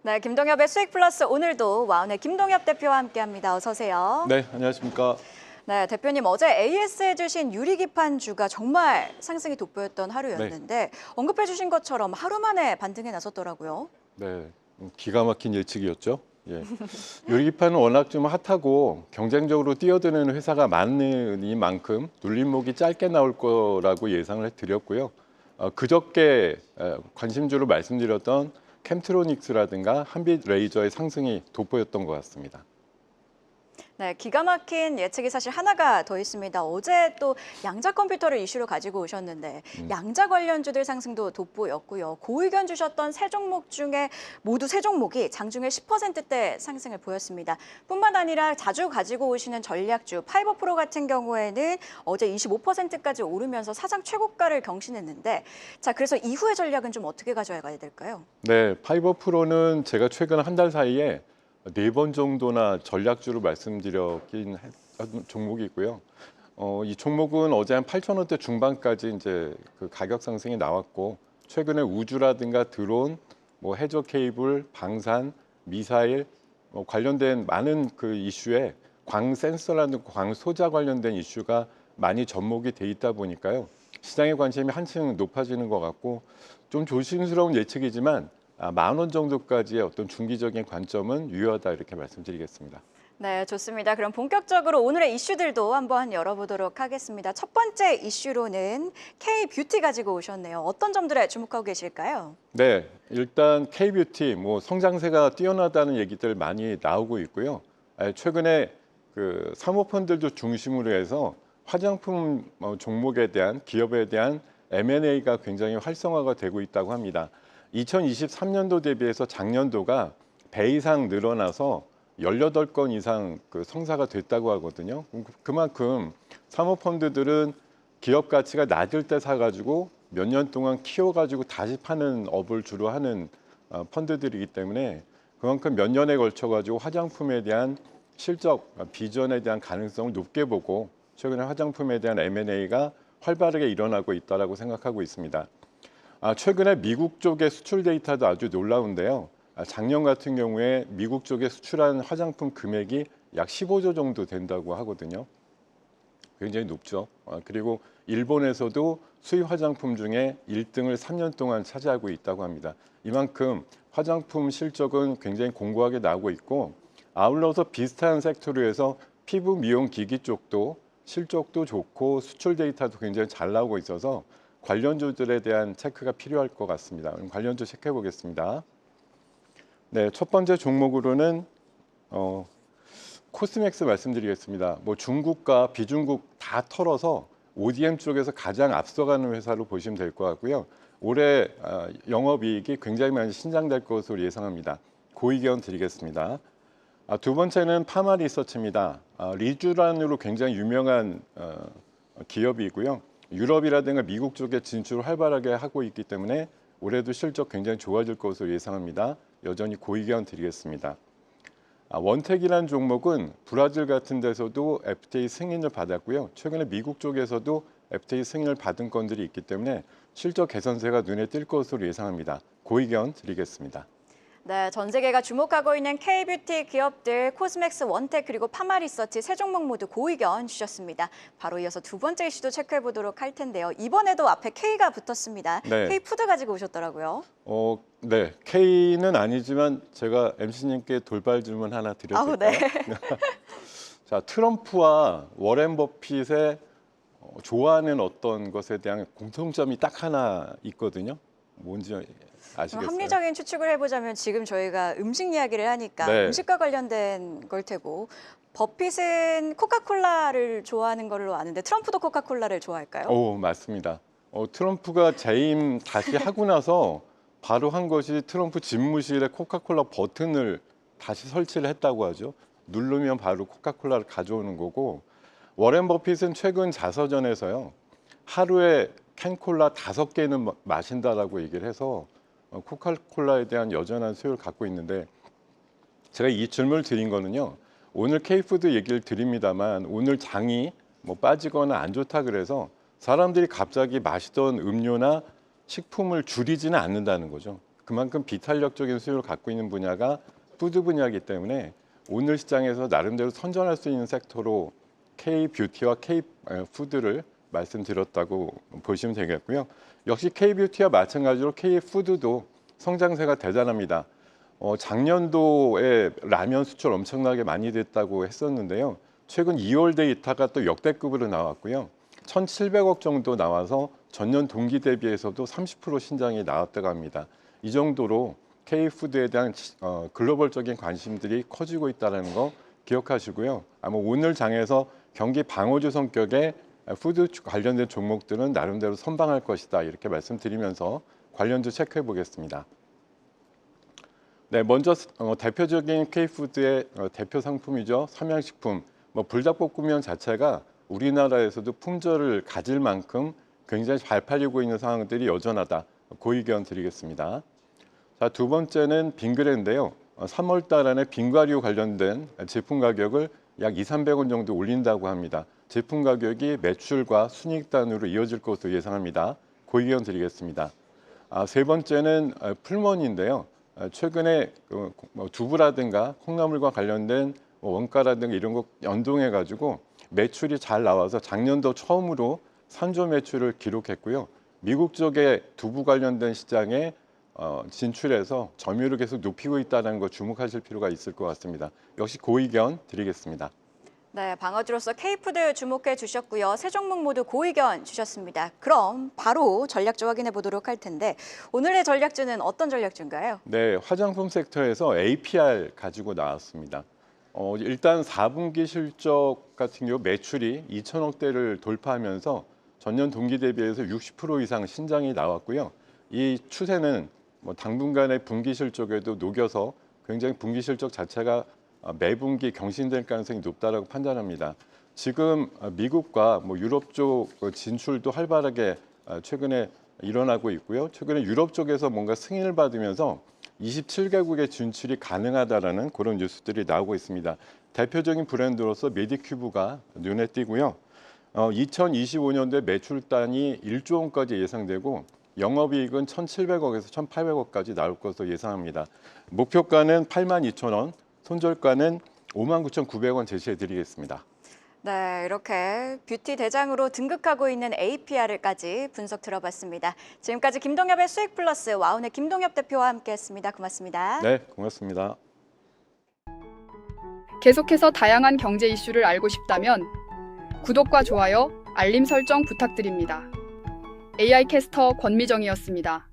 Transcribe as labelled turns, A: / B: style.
A: 네, 김동엽의 수익 플러스 오늘도 와운의 김동엽 대표와 함께합니다. 어서 오세요.
B: 네, 안녕하십니까.
A: 네, 대표님 어제 AS 해주신 유리기판주가 정말 상승이 돋보였던 하루였는데 언급해주신 것처럼 하루 만에 반등에 나섰더라고요.
B: 네, 기가 막힌 예측이었죠. 예. 유리기판은 워낙 좀 핫하고 경쟁적으로 뛰어드는 회사가 많으니만큼 눌림목이 짧게 나올 거라고 예상을 드렸고요. 그저께 관심주로 말씀드렸던 캠트로닉스라든가 한빛레이저의 상승이 돋보였던 것 같습니다.
A: 네, 기가 막힌 예측이 사실 하나가 더 있습니다. 어제 또 양자 컴퓨터를 이슈로 가지고 오셨는데 양자 관련주들 상승도 돋보였고요. 고의견 주셨던 세 종목 중에 모두 세 종목이 장중에 10%대 상승을 보였습니다. 뿐만 아니라 자주 가지고 오시는 전략주 파이버프로 같은 경우에는 어제 25%까지 오르면서 사상 최고가를 경신했는데 자, 그래서 이후의 전략은 좀 어떻게 가져가야 될까요?
B: 네, 파이버프로는 제가 최근 한 달 사이에 4번 정도나 전략주로 말씀드렸긴 한 종목이 있고요. 이 종목은 어제 한 8,000원대 중반까지 이제 그 가격 상승이 나왔고, 최근에 우주라든가 드론, 뭐 해저 케이블, 방산, 미사일 관련된 많은 그 이슈에 광 센서라는 광 소자 관련된 이슈가 많이 접목이 돼 있다 보니까요. 시장의 관심이 한층 높아지는 것 같고, 좀 조심스러운 예측이지만 10,000원 정도까지의 어떤 중기적인 관점은 유효하다 이렇게 말씀드리겠습니다.
A: 네, 좋습니다. 그럼 본격적으로 오늘의 이슈들도 한번 열어보도록 하겠습니다. 첫 번째 이슈로는 K뷰티 가지고 오셨네요. 어떤 점들에 주목하고 계실까요?
B: 네, 일단 K뷰티 뭐 성장세가 뛰어나다는 얘기들 많이 나오고 있고요. 최근에 그 사모펀들도 중심으로 해서 화장품 종목에 대한 기업에 대한 M&A가 굉장히 활성화가 되고 있다고 합니다. 2023년도 대비해서 작년도가 배 이상 늘어나서 18건 이상 그 성사가 됐다고 하거든요. 그만큼 사모펀드들은 기업 가치가 낮을 때 사가지고 몇 년 동안 키워가지고 다시 파는 업을 주로 하는 펀드들이기 때문에 그만큼 몇 년에 걸쳐가지고 화장품에 대한 실적, 비전에 대한 가능성을 높게 보고 최근에 화장품에 대한 M&A가 활발하게 일어나고 있다고 생각하고 있습니다. 최근에 미국 쪽의 수출 데이터도 아주 놀라운데요. 작년 같은 경우에 미국 쪽에 수출한 화장품 금액이 약 15조 정도 된다고 하거든요. 굉장히 높죠. 그리고 일본에서도 수입 화장품 중에 1등을 3년 동안 차지하고 있다고 합니다. 이만큼 화장품 실적은 굉장히 공고하게 나오고 있고, 아울러서 비슷한 섹터로 해서 피부 미용 기기 쪽도 실적도 좋고 수출 데이터도 굉장히 잘 나오고 있어서 관련주들에 대한 체크가 필요할 것 같습니다. 그럼 관련주 체크해 보겠습니다. 네, 첫 번째 종목으로는 코스맥스 말씀드리겠습니다. 뭐 중국과 비중국 다 털어서 ODM 쪽에서 가장 앞서가는 회사로 보시면 될 것 같고요. 올해 영업이익이 굉장히 많이 신장될 것으로 예상합니다. 고의견 드리겠습니다. 두 번째는 파마리서치입니다. 리쥬란으로 굉장히 유명한 기업이고요. 유럽이라든가 미국 쪽에 진출을 활발하게 하고 있기 때문에 올해도 실적 굉장히 좋아질 것으로 예상합니다. 여전히 고의견 드리겠습니다. 원택이라는 종목은 브라질 같은 데서도 FTA 승인을 받았고요. 최근에 미국 쪽에서도 FTA 승인을 받은 건들이 있기 때문에 실적 개선세가 눈에 띌 것으로 예상합니다. 고의견 드리겠습니다.
A: 네, 전 세계가 주목하고 있는 K뷰티 기업들 코스맥스, 원택 그리고 파마리서치 세 종목 모두 고의견 주셨습니다. 바로 이어서 두 번째 이슈도 체크해 보도록 할 텐데요. 이번에도 앞에 K가 붙었습니다.
B: 네.
A: K푸드 가지고 오셨더라고요.
B: 네. K는 아니지만 제가 MC님께 돌발 질문 하나 드려도 될까요?
A: 네.
B: 자, 트럼프와 워렌 버핏의 좋아하는 어떤 것에 대한 공통점이 딱 하나 있거든요. 뭔지 아시겠어요?
A: 합리적인 추측을 해보자면 지금 저희가 음식 이야기를 하니까
B: 네.
A: 음식과 관련된 걸 테고 버핏은 코카콜라를 좋아하는 걸로 아는데 트럼프도 코카콜라를 좋아할까요?
B: 오, 맞습니다. 트럼프가 재임 다시 하고 나서 바로 한 것이 트럼프 집무실에 코카콜라 버튼을 다시 설치를 했다고 하죠. 누르면 바로 코카콜라를 가져오는 거고, 워렌 버핏은 최근 자서전에서요. 하루에 캔콜라 5개는 마신다라고 얘기를 해서 코카콜라에 대한 여전한 수요를 갖고 있는데, 제가 이 질문을 드린 거는요. 오늘 K푸드 얘기를 드립니다만 오늘 장이 뭐 빠지거나 안 좋다 그래서 사람들이 갑자기 마시던 음료나 식품을 줄이지는 않는다는 거죠. 그만큼 비탄력적인 수요를 갖고 있는 분야가 푸드 분야이기 때문에 오늘 시장에서 나름대로 선전할 수 있는 섹터로 K-뷰티와 K-푸드를 말씀드렸다고 보시면 되겠고요. 역시 K-뷰티와 마찬가지로 K-푸드도 성장세가 대단합니다. 작년도에 라면 수출 엄청나게 많이 됐다고 했었는데요. 최근 2월 데이터가 또 역대급으로 나왔고요. 1,700억 정도 나와서 전년 동기 대비해서도 30% 신장이 나왔다고 합니다. 이 정도로 K푸드에 대한 글로벌적인 관심들이 커지고 있다는 거 기억하시고요. 아마 오늘 장에서 경기 방어주 성격의 푸드 관련된 종목들은 나름대로 선방할 것이다 이렇게 말씀드리면서 관련주 체크해 보겠습니다. 네, 먼저 대표적인 K푸드의 대표 상품이죠. 삼양식품. 불닭볶음면 자체가 우리나라에서도 품절을 가질 만큼 굉장히 잘 팔리고 있는 상황들이 여전하다. 그 의견 드리겠습니다. 자, 두 번째는 빙그레인데요. 3월 달 안에 빙과류 관련된 제품 가격을 약 200~300원 정도 올린다고 합니다. 제품 가격이 매출과 순이익단으로 이어질 것으로 예상합니다. 그 의견 드리겠습니다. 세 번째는 풀먼인데요. 최근에 두부라든가 콩나물과 관련된 원가라든가 이런 거 연동해 가지고 매출이 잘 나와서 작년도 처음으로 선조 매출을 기록했고요. 미국 쪽에 두부 관련된 시장에 진출해서 점유율을 계속 높이고 있다는 거 주목하실 필요가 있을 것 같습니다. 역시 그 의견 드리겠습니다.
A: 네, 방어주로서 K푸드 주목해 주셨고요. 세 종목 모두 고의견 주셨습니다. 그럼 바로 전략주 확인해 보도록 할 텐데 오늘의 전략주는 어떤 전략주인가요?
B: 네, 화장품 섹터에서 APR 가지고 나왔습니다. 일단 4분기 실적 같은 경우 매출이 2천억대를 돌파하면서 전년 동기 대비해서 60% 이상 신장이 나왔고요. 이 추세는 당분간의 분기 실적에도 녹여서 굉장히 분기 실적 자체가 매분기 경신될 가능성이 높다라고 판단합니다. 지금 미국과 유럽 쪽 진출도 활발하게 최근에 일어나고 있고요. 최근에 유럽 쪽에서 뭔가 승인을 받으면서 27개국의 진출이 가능하다라는 그런 뉴스들이 나오고 있습니다. 대표적인 브랜드로서 메디큐브가 눈에 띄고요. 2025년도에 매출단이 1조 원까지 예상되고 영업이익은 1,700억에서 1,800억까지 나올 것으로 예상합니다. 목표가는 82,000원, 손절가는 59,900원 제시해 드리겠습니다.
A: 네, 이렇게 뷰티 대장으로 등극하고 있는 APR까지 분석 들어봤습니다. 지금까지 김동엽의 수익 플러스 와운의 김동엽 대표와 함께했습니다. 고맙습니다.
B: 네, 고맙습니다.
C: 계속해서 다양한 경제 이슈를 알고 싶다면 구독과 좋아요, 알림 설정 부탁드립니다. AI 캐스터 권미정이었습니다.